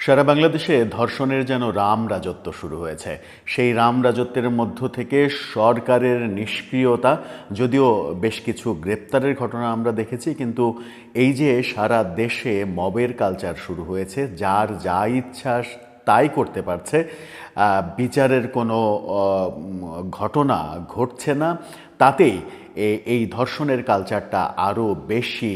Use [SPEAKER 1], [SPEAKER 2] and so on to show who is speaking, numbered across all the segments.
[SPEAKER 1] সারা বাংলাদেশে ধর্ষণের যেন রাম রাজত্ব শুরু হয়েছে। সেই রাম রাজত্বের মধ্য থেকে সরকারের নিষ্ক্রিয়তা, যদিও বেশ কিছু গ্রেপ্তারের ঘটনা আমরা দেখেছি, কিন্তু এই যে সারা দেশে মবের কালচার শুরু হয়েছে, যার যা ইচ্ছা তাই করতে পারছে, বিচারের কোনো ঘটনা ঘটছে না, তাতেই এই ধর্ষণের কালচারটা আরও বেশি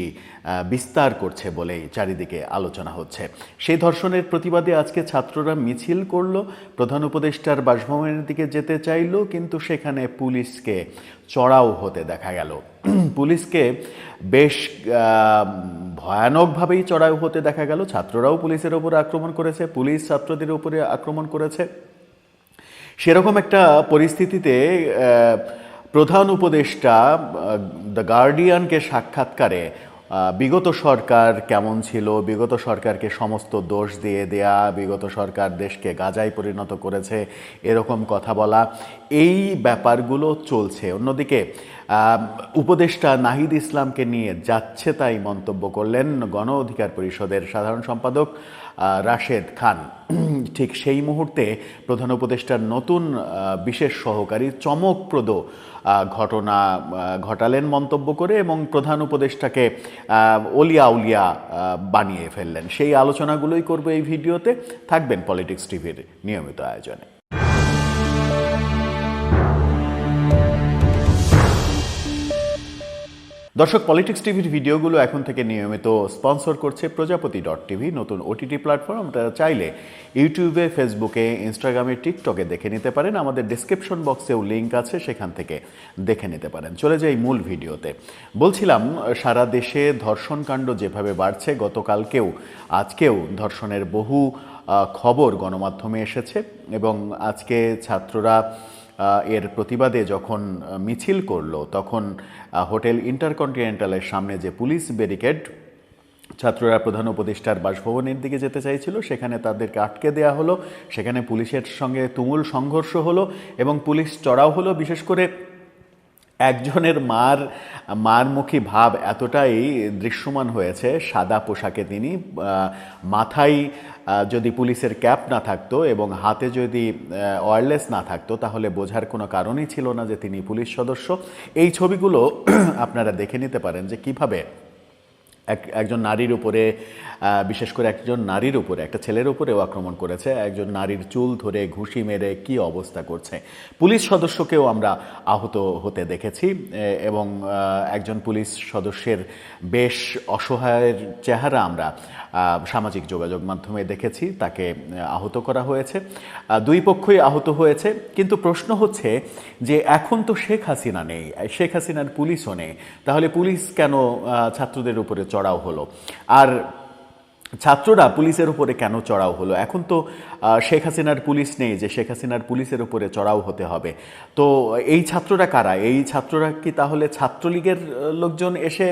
[SPEAKER 1] বিস্তার করছে বলেই চারিদিকে আলোচনা হচ্ছে। সেই ধর্ষণের প্রতিবাদে আজকে ছাত্ররা মিছিল করলো, প্রধান উপদেষ্টার বাসভবনের দিকে যেতে চাইল, কিন্তু সেখানে পুলিশকে চড়াও হতে দেখা গেল। পুলিশকে বেশ ভয়ানকভাবেই চড়াও হতে দেখা গেল। ছাত্ররাও পুলিশের ওপরে আক্রমণ করেছে, পুলিশ ছাত্রদের উপরে আক্রমণ করেছে। সেরকম একটা পরিস্থিতিতে প্রধান উপদেষ্টা দ্য গার্ডিয়ানকে সাক্ষাৎকারে বিগত সরকার কেমন ছিল, বিগত সরকারকে সমস্ত দোষ দিয়ে দেয়া, বিগত সরকার দেশকে গাজায় পরিণত করেছে, এরকম কথা বলা, এই ব্যাপারগুলো চলছে। অন্যদিকে উপদেষ্টা নাহিদ ইসলামকে নিয়ে যাচ্ছে তাই মন্তব্য করলেন গণ অধিকার পরিষদের সাধারণ সম্পাদক রাশেদ খান। ঠিক সেই মুহূর্তে প্রধান উপদেষ্টার নতুন বিশেষ সহকারী চমকপ্রদ ঘটনা ঘটালেন মন্তব্য করে, এবং প্রধান উপদেষ্টাকে অলিয়া উলিয়া বানিয়ে ফেললেন। সেই আলোচনাগুলোই করবো এই ভিডিওতে। থাকবেন পলিটিক্স টিভির নিয়মিত আয়োজনে। দর্শক, পলিটিক্স টিভির ভিডিওগুলো এখন থেকে নিয়মিত স্পন্সর করছে প্রজাপতি.টিভি, নতুন ওটিটি প্ল্যাটফর্ম। আপনারা চাইলে ইউটিউবে, ফেসবুকে, ইনস্টাগ্রামে, টিকটকে দেখে নিতে পারেন। আমাদের ডিসক্রিপশন বক্সেও লিঙ্ক আছে, সেখান থেকে দেখে নিতে পারেন। চলে যাই মূল ভিডিওতে। বলছিলাম, সারা দেশে ধর্ষণ কাণ্ড যেভাবে বাড়ছে, গতকালকেও আজকেও ধর্ষণের বহু খবর গণমাধ্যমে এসেছে, এবং আজকে ছাত্ররা এর প্রতিবাদে যখন মিছিল করলো, তখন হোটেল ইন্টারকন্টিনেন্টালের সামনে যে পুলিশ ব্যারিকেড, ছাত্ররা প্রধান উপদেষ্টার বাসভবনের দিকে যেতে চাইছিল, সেখানে তাদেরকে আটকে দেয়া হলো। সেখানে পুলিশের সঙ্গে তুমুল সংঘর্ষ হলো এবং পুলিশ চড়াও হলো। বিশেষ করে একজনের মারমুখী ভাব এতটাই দৃশ্যমান হয়েছে, সাদা পোশাকে তিনি, মাথায় যদি পুলিশের ক্যাপ না থাকতো এবং হাতে যদি ওয়্যারলেস না থাকতো, তাহলে বোঝার কোনো কারণই ছিল না যে তিনি পুলিশ সদস্য। এই ছবিগুলো আপনারা দেখে নিতে পারেন যে কিভাবে একজন নারীর উপরে, বিশেষ করে একজন নারীর উপরে, একটা ছেলের উপরেও আক্রমণ করেছে, একজন নারীর চুল ধরে ঘুষি মেরে কি অবস্থা করছে। পুলিশ সদস্যকেও আমরা আহত হতে দেখেছি, এবং একজন পুলিশ সদস্যের বেশ অসহায়ের চেহারা আমরা সামাজিক যোগাযোগ মাধ্যমে দেখেছি, তাকে আহত করা হয়েছে। দুই পক্ষই আহত হয়েছে, কিন্তু প্রশ্ন হচ্ছে যে এখন তো শেখ হাসিনা নেই, শেখ হাসিনার পুলিশও নেই, তাহলে পুলিশ কেন ছাত্রদের উপরে চড়াও হলো? আর ছাত্ররা পুলিশের উপরে কেন চড়াও হলো? এখন তো শেখ হাসিনার পুলিশ নেই যে শেখ হাসিনার পুলিশের উপরে চড়াও হতে হবে। তো এই ছাত্ররা কারা? এই ছাত্ররা কি তাহলে ছাত্রলীগের লোকজন এসে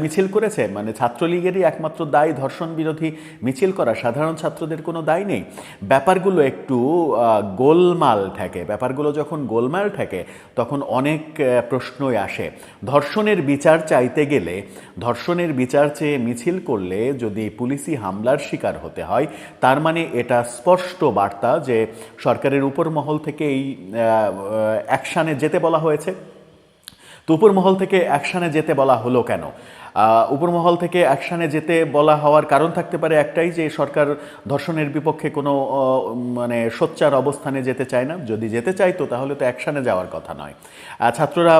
[SPEAKER 1] মিছিল করেছে? মানে ছাত্রলীগেরই একমাত্র দায় ধর্ষণ বিরোধী মিছিল করা, সাধারণ ছাত্রদের কোনো দায় নেই? ব্যাপারগুলো একটু গোলমাল ঠেকে। ব্যাপারগুলো যখন গোলমাল ঠেকে, তখন অনেক প্রশ্নই আসে। ধর্ষণের বিচার চাইতে গেলে, ধর্ষণের বিচার চেয়ে মিছিল করলে যদি পুলিশি হামলার শিকার হতে হয়, তার মানে এটা স্পষ্ট বার্তা যে সরকারের উপর মহল থেকে এই অ্যাকশানে যেতে বলা হয়েছে। তো উপর মহল থেকে অ্যাকশানে যেতে বলা হলো কেন? উপরমহল থেকে অ্যাকশানে যেতে বলা হওয়ার কারণ থাকতে পারে একটাই, যে সরকার ধর্ষণের বিপক্ষে কোনো মানে সোচ্চার অবস্থানে যেতে চায় না। যদি যেতে চাইতো তাহলে তো অ্যাকশানে যাওয়ার কথা নয়। ছাত্ররা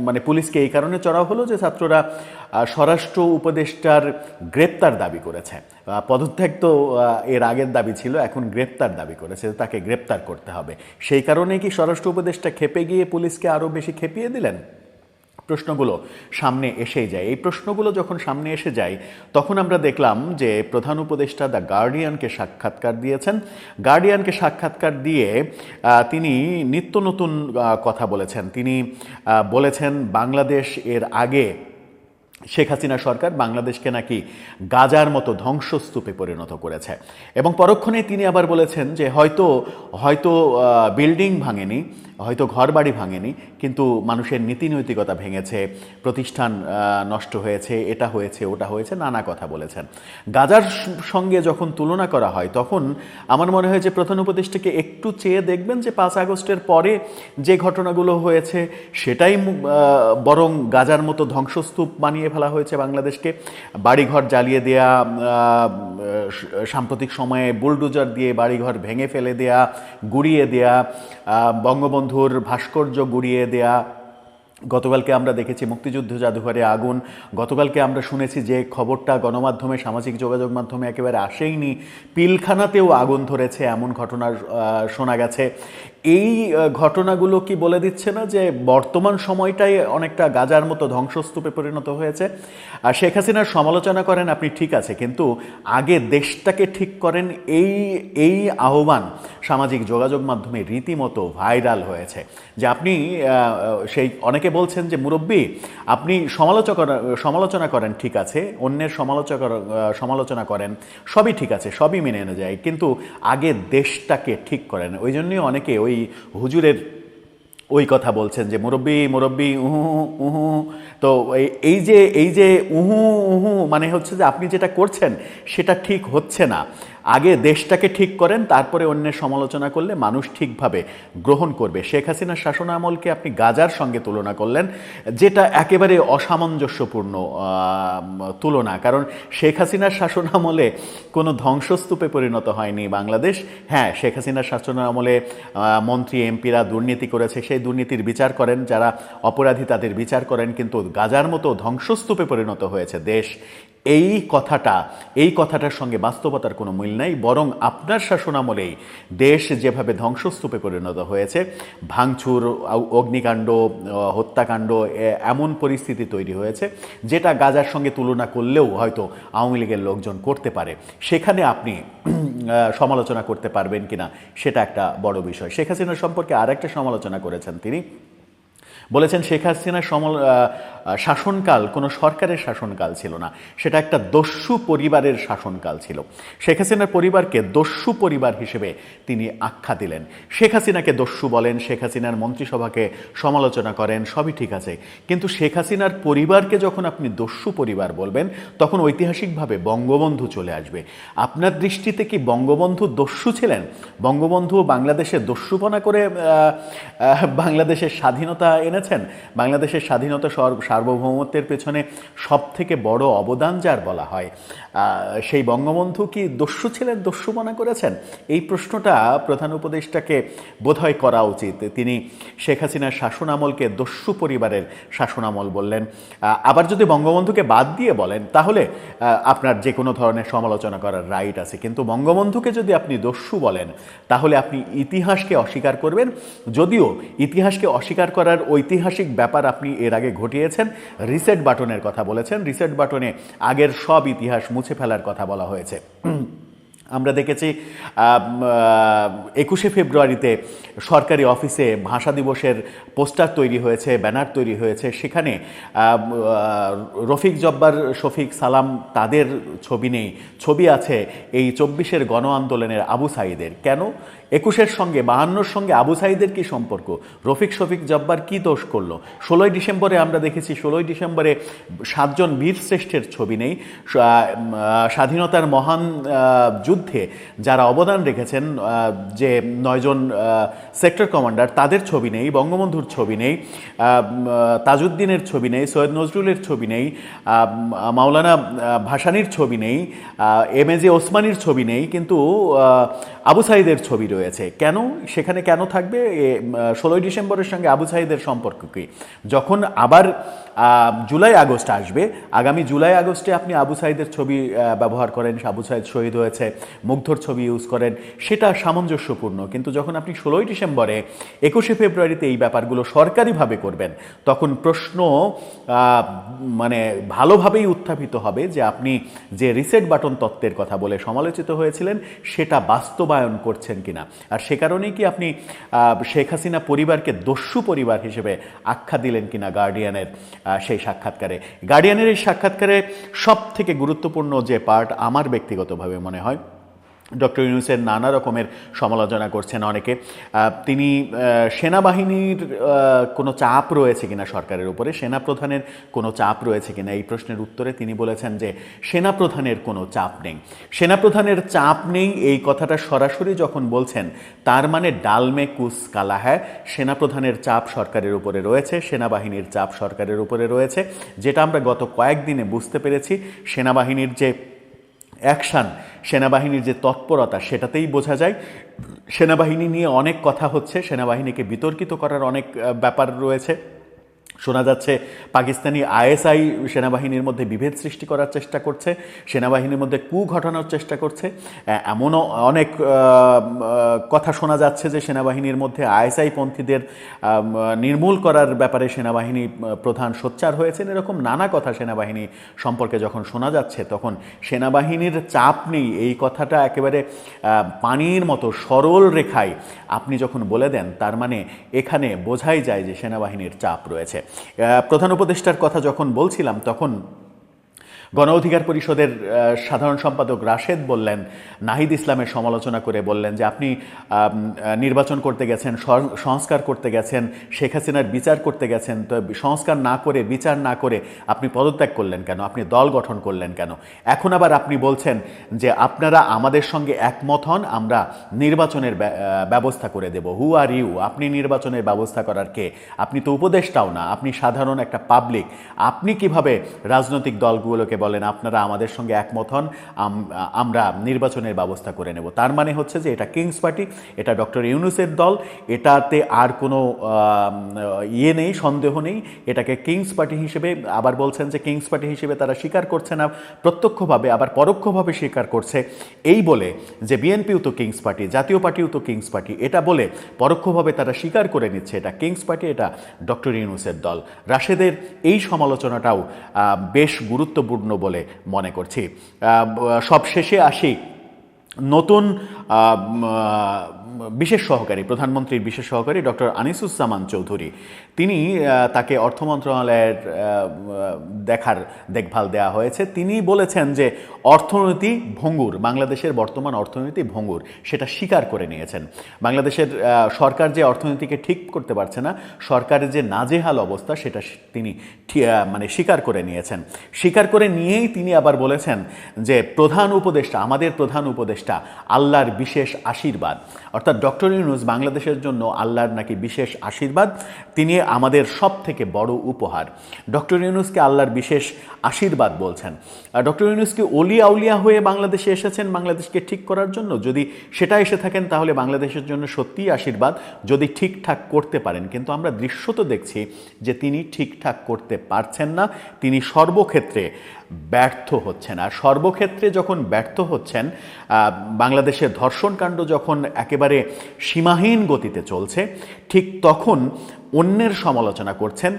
[SPEAKER 1] মানে পুলিশকে এই কারণে চড়াও হলো যে ছাত্ররা স্বরাষ্ট্র উপদেষ্টার গ্রেপ্তার দাবি করেছে। পদত্যাগ তো এর আগের দাবি ছিল, এখন গ্রেপ্তার দাবি করেছে, তাকে গ্রেপ্তার করতে হবে। সেই কারণেই কি স্বরাষ্ট্র উপদেষ্টা খেপে গিয়ে পুলিশকে আরও বেশি খেপিয়ে দিলেন? প্রশ্নগুলো সামনে এসেই যায়। এই প্রশ্নগুলো যখন সামনে এসে যায়, তখন আমরা দেখলাম যে প্রধান উপদেষ্টা দ্য গার্ডিয়ানকে সাক্ষাৎকার দিয়েছেন। গার্ডিয়ানকে সাক্ষাৎকার দিয়ে তিনি নিত্য নতুন কথা বলেছেন। তিনি বলেছেন বাংলাদেশ এর আগে শেখ হাসিনা সরকার বাংলাদেশকে নাকি গাজার মতো ধ্বংসস্তূপে পরিণত করেছে, এবং পরক্ষণে তিনি আবার বলেছেন যে হয়তো বিল্ডিং ভাঙেনি, হয়তো ঘর বাড়ি ভাঙেনি, কিন্তু মানুষের নীতি নৈতিকতা ভেঙেছে, প্রতিষ্ঠান নষ্ট হয়েছে, এটা হয়েছে ওটা হয়েছে, নানা কথা বলেছেন। গাজার সঙ্গে যখন তুলনা করা হয় তখন আমার মনে হয় যে প্রধান উপদেষ্টাকে একটু চেয়ে দেখবেন যে 5 আগস্টের পরে যে ঘটনাগুলো হয়েছে সেটাই বরং গাজার মতো ধ্বংসস্তূপ বানিয়ে ফেলা হয়েছে বাংলাদেশকে। বাড়িঘর জ্বালিয়ে দেয়া, সাম্প্রতিক সময়ে বুলডোজার দিয়ে বাড়িঘর ভেঙে ফেলে দেয়া, গুড়িয়ে দেয়া, বঙ্গবন্ধুর ভাস্কর্য গুড়িয়ে দেয়া। গতকালকে আমরা দেখেছি মুক্তিযুদ্ধ জাদুঘরে আগুন। গতকালকে আমরা শুনেছি যে খবরটা গণমাধ্যমে, সামাজিক যোগাযোগ মাধ্যমে একেবারে আসেইনি, পিলখানাতেও আগুন ধরেছে, এমন ঘটনা শোনা গেছে। এই ঘটনাগুলো কি বলে দিচ্ছে না যে বর্তমান সময়টাই অনেকটা গাজার মতো ধ্বংসস্তূপে পরিণত হয়েছে? আর শেখ হাসিনার সমালোচনা করেন আপনি, ঠিক আছে, কিন্তু আগে দেশটাকে ঠিক করেন, এই আহ্বান সামাজিক যোগাযোগ মাধ্যমে রীতিমতো ভাইরাল হয়েছে। যে আপনি সেই অনেকে বলছেন যে মুরব্বী আপনি সমালোচনা করেন, ঠিক আছে, অন্যের সমালোচনা করেন, সবই ঠিক আছে, সবই মেনে নেওয়া যায়, কিন্তু আগে দেশটাকে ঠিক করেন। ওই জন্যই অনেকে ওই হুজুরের ওই কথা বলছেন যে মুরব্বী মুরব্বী উহু উহু। তো এই যে উহু উহু মানে হচ্ছে যে আপনি যেটা করছেন সেটা ঠিক হচ্ছে না। আগে দেশটাকে ঠিক করেন, তারপরে অন্যের সমালোচনা করলে মানুষ ঠিকভাবে গ্রহণ করবে। শেখ হাসিনার শাসনামলকে আপনি গাজার সঙ্গে তুলনা করলেন, যেটা একেবারে অসামঞ্জস্যপূর্ণ তুলনা। কারণ শেখ হাসিনার শাসনামলে কোনো ধ্বংসস্তূপে পরিণত হয়নি বাংলাদেশ। হ্যাঁ, শেখ হাসিনার শাসনামলে মন্ত্রী এমপিরা দুর্নীতি করেছে, সেই দুর্নীতির বিচার করেন, যারা অপরাধী তাদের বিচার করেন, কিন্তু গাজার মতো ধ্বংসস্তূপে পরিণত হয়েছে দেশ। এই কথাটার সঙ্গে বাস্তবতার কোনো মিল নাই। বরং আপনার শাসনামলেই দেশ যেভাবে ধ্বংসস্তূপে পরিণত হয়েছে, ভাঙচুর, অগ্নিকাণ্ড, হত্যাকাণ্ড, এমন পরিস্থিতি তৈরি হয়েছে যেটা গাজার সঙ্গে তুলনা করলেও হয়তো আওয়ামী লীগের লোকজন করতে পারে। সেখানে আপনি সমালোচনা করতে পারবেন কিনা সেটা একটা বড় বিষয়। শেখ হাসিনার সম্পর্কে আর একটা সমালোচনা করেছেন তিনি, বলেছেন শেখ হাসিনার শাসনকাল কোনো সরকারের শাসনকাল ছিল না, সেটা একটা দস্যু পরিবারের শাসনকাল ছিল। শেখ হাসিনার পরিবারকে দস্যু পরিবার হিসেবে তিনি আখ্যা দিলেন। শেখ হাসিনাকে দস্যু বলেন, শেখ হাসিনার মন্ত্রিসভাকে সমালোচনা করেন, সবই ঠিক আছে, কিন্তু শেখ হাসিনার পরিবারকে যখন আপনি দস্যু পরিবার বলবেন তখন ঐতিহাসিকভাবে বঙ্গবন্ধু চলে আসবে। আপনার দৃষ্টিতে কি বঙ্গবন্ধু দস্যু ছিলেন? বঙ্গবন্ধু বাংলাদেশে দস্যুপনা করে বাংলাদেশের স্বাধীনতা এনেছেন? বাংলাদেশের স্বাধীনতা সার্বভৌমত্বের পেছনে সব থেকে বড় অবদান যার বলা হয়, সেই বঙ্গবন্ধু কি দস্যু ছিলেন, দস্যুপনা করেছেন? এই প্রশ্নটা প্রধান উপদেষ্টাকে বোধহয় করা উচিত। তিনি শেখ হাসিনার শাসনামলকে দস্যু পরিবারের শাসনামল বললেন। আবার যদি বঙ্গবন্ধুকে বাদ দিয়ে বলেন তাহলে আপনার যে কোনো ধরনের সমালোচনা করার রাইট আছে, কিন্তু বঙ্গবন্ধুকে যদি আপনি দস্যু বলেন তাহলে আপনি ইতিহাসকে অস্বীকার করবেন। যদিও ইতিহাসকে অস্বীকার করার ঐতিহাসিক ব্যাপার আপনি এর আগে ঘটিয়েছেন, রিসেট বাটনের কথা বলেছেন, রিসেট বাটনে আগের সব ইতিহাস মুছে ফেলার কথা বলা হয়েছে। আমরা দেখেছি 21শে ফেব্রুয়ারিতে সরকারি অফিসে ভাষা দিবসের পোস্টার তৈরি হয়েছে, ব্যানার তৈরি হয়েছে, সেখানে রফিক জব্বার, শফিক সালাম তাদের ছবি নেই, ছবি আছে এই 24-এর গণ আন্দোলনের আবু সাঈদের। কেন? 21-এর সঙ্গে 52-র সঙ্গে আবু সাঈদের কী সম্পর্ক? শফিক জব্বার কী দোষ করলো? 16ই ডিসেম্বরে আমরা দেখেছি, 16ই ডিসেম্বরে 7 জন বীর শ্রেষ্ঠের ছবি নেই। স্বাধীনতার মহান যুদ্ধে যারা অবদান রেখেছেন, যে 9 জন সেক্টর কমান্ডার, তাদের ছবি নেই, বঙ্গবন্ধুর ছবি নেই, তাজউদ্দিনের ছবি নেই, সৈয়দ নজরুলের ছবি নেই, মাওলানা ভাসানীর ছবি নেই, এমএজে ওসমানীর ছবি নেই, কিন্তু আবু সাঈদের ছবি রয়েছে। কেন? সেখানে কেন থাকবে? 16ই ডিসেম্বরের সঙ্গে আবু সাঈদের সম্পর্ক কী? যখন আবার জুলাই আগস্ট আসবে, আগামী জুলাই আগস্টে আপনি আবু সাঈদের ছবি ব্যবহার করেন, আবু সাঈদ শহীদ হয়েছে, মুগ্ধর ছবি ইউজ করেন, সেটা সামঞ্জস্যপূর্ণ। কিন্তু যখন আপনি 16ই ডিসেম্বরে 21শে ফেব্রুয়ারিতে এই ব্যাপারগুলো সরকারিভাবে করবেন, তখন প্রশ্ন মানে ভালোভাবেই উত্থাপিত হবে যে আপনি যে রিসেট বাটন তত্ত্বের কথা বলে সমালোচিত হয়েছিলেন সেটা বাস্তবায়ন করছেন কিনা। আর সে কারণেই কি আপনি শেখ হাসিনা পরিবারকে দস্যু পরিবার হিসেবে আখ্যা দিলেন কিনা গার্ডিয়ানের সেই সাক্ষাৎকারে? গার্ডিয়ানের এই সাক্ষাৎকারে সব থেকে গুরুত্বপূর্ণ যে পার্ট আমার ব্যক্তিগতভাবে মনে হয়, ডক্টর ইউনূসের নানা রকমের সমালোচনা করছেন অনেকে। তিনি সেনাবাহিনীর কোনো চাপ রয়েছে কিনা সরকারের উপরে, সেনাপ্রধানের কোনো চাপ রয়েছে কিনা, এই প্রশ্নের উত্তরে তিনি বলেছেন যে সেনাপ্রধানের কোনো চাপ নেই। সেনাপ্রধানের চাপ নেই এই কথাটা সরাসরি যখন বলছেন, তার মানে ডালমে কুস কালা হ্যায়, সেনাপ্রধানের চাপ সরকারের উপরে রয়েছে, সেনাবাহিনীর চাপ সরকারের উপরে রয়েছে, যেটা আমরা গত কয়েকদিনে বুঝতে পেরেছি। সেনাবাহিনীর যে অ্যাকশান, সেনাবাহিনীর যে তৎপরতা, সেটাতেই বোঝা যায়। সেনাবাহিনী নিয়ে অনেক কথা হচ্ছে, সেনাবাহিনীকে বিতর্কিত করার অনেক ব্যাপার রয়েছে। শোনা যাচ্ছে পাকিস্তানি আইএসআই সেনাবাহিনীর মধ্যে বিভেদ সৃষ্টি করার চেষ্টা করছে, সেনাবাহিনীর মধ্যে কু ঘটানোর চেষ্টা করছে। এমনও অনেক কথা শোনা যাচ্ছে যে সেনাবাহিনীর মধ্যে আইএসআই পন্থীদের নির্মূল করার ব্যাপারে সেনাবাহিনী প্রধান সোচ্চার হয়েছেন। এরকম নানা কথা সেনাবাহিনী সম্পর্কে যখন শোনা যাচ্ছে, তখন সেনাবাহিনীর চাপ নেই এই কথাটা একেবারে পানির মতো সরল রেখায় আপনি যখন বলে দেন, তার মানে এখানে বোঝাই যায় যে সেনাবাহিনীর চাপ রয়েছে। প্রধান উপদেষ্টার কথা যখন বলছিলাম, তখন গণ অধিকার পরিষদের সাধারণ সম্পাদক রাশেদ বললেন, নাহিদ ইসলামের সমালোচনা করে বললেন যে আপনি নির্বাচন করতে গেছেন, সংস্কার করতে গেছেন, শেখ হাসিনার বিচার করতে গেছেন, তো সংস্কার না করে, বিচার না করে আপনি পদত্যাগ করলেন কেন, আপনি দল গঠন করলেন কেন? এখন আবার আপনি বলছেন যে আপনারা আমাদের সঙ্গে একমত হন, আমরা নির্বাচনের ব্যবস্থা করে দেব। হু আর ইউ? আপনি নির্বাচনের ব্যবস্থা করার কে? আপনি তো উপদেষ্টাও না, আপনি সাধারণ একটা পাবলিক। আপনি কিভাবে রাজনৈতিক দলগুলোকে বলেন আপনারা আমাদের সঙ্গে একমত হন, আমরা নির্বাচনের ব্যবস্থা করে নেব? তার মানে হচ্ছে যে এটা কিংস পার্টি, এটা ডক্টর ইউনূসের দল, এটাতে আর কোনো ইয়ে নেই, সন্দেহ নেই। এটাকে কিংস পার্টি হিসেবে, আবার বলছেন যে কিংস পার্টি হিসেবে তারা স্বীকার করছে না প্রত্যক্ষভাবে, আবার পরোক্ষভাবে স্বীকার করছে, এই বলে যে বিএনপিও তো কিংস পার্টি, জাতীয় পার্টিও তো কিংস পার্টি, এটা বলে পরোক্ষভাবে তারা স্বীকার করে নিচ্ছে এটা কিংস পার্টি, এটা ডক্টর ইউনূসের দল। রাশেদের এই সমালোচনাটাও বেশ গুরুত্বপূর্ণ বলে মনে করছি। সবশেষে আসি নতুন বিশেষ সহকারী, প্রধানমন্ত্রীর বিশেষ সহকারী ডক্টর আনিসুজ্জামান চৌধুরী, তিনি তাকে অর্থ মন্ত্রণালয়ের দেখভাল দেওয়া হয়েছে। তিনি বলেছেন যে অর্থনীতি ভঙ্গুর, বাংলাদেশের বর্তমান অর্থনীতি ভঙ্গুর, সেটা স্বীকার করে নিয়েছেন। বাংলাদেশের সরকার যে অর্থনীতিকে ঠিক করতে পারছে না, সরকারের যে নাজেহাল অবস্থা, সেটা তিনি মানে স্বীকার করে নিয়েছেন। স্বীকার করে নিয়েই তিনি আবার বলেছেন যে প্রধান উপদেষ্টা, আমাদের প্রধান উপদেষ্টা আল্লাহর বিশেষ আশীর্বাদ, অর্থাৎ ডক্টর ইউনূস বাংলাদেশের জন্য আল্লাহর নাকি বিশেষ আশীর্বাদ, তিনি আমাদের সব থেকে বড় উপহার। ডক্টর ইউনূসকে আল্লাহর বিশেষ আশীর্বাদ বলছেন। ডক্টর ইউনূস কি অলি আউলিয়া হয়ে বাংলাদেশে এসেছেন বাংলাদেশকে ঠিক করার জন্য? যদি সেটা এসে থাকেন তাহলে বাংলাদেশের জন্য সত্যিই আশীর্বাদ, যদি ঠিকঠাক করতে পারেন। কিন্তু আমরা দৃশ্য তো দেখছি যে তিনি ঠিকঠাক করতে পারছেন না, তিনি সর্বক্ষেত্রে ব্যর্থ হচ্ছেন। আর সর্বক্ষেত্রে যখন ব্যর্থ হচ্ছেন, বাংলাদেশের ধর্ষণকাণ্ড যখন একেবারে সীমাহীন গতিতে চলছে, ঠিক তখন অন্যের সমালোচনা করছেন,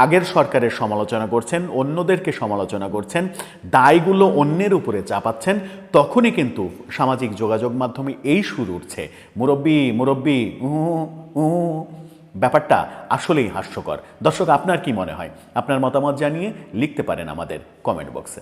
[SPEAKER 1] আগের সরকারের সমালোচনা করছেন, অন্যদেরকে সমালোচনা করছেন, দায়গুলো অন্যের উপরে চাপাচ্ছেন, তখনই কিন্তু সামাজিক যোগাযোগ মাধ্যমে এই সুর উঠছে, মুরব্বি মুরব্বি, ব্যাপারটা আসলেই হাস্যকর। দর্শক, আপনার কি মনে হয়? আপনার মতামত জানিয়ে লিখতে পারেন আমাদের কমেন্ট বক্সে।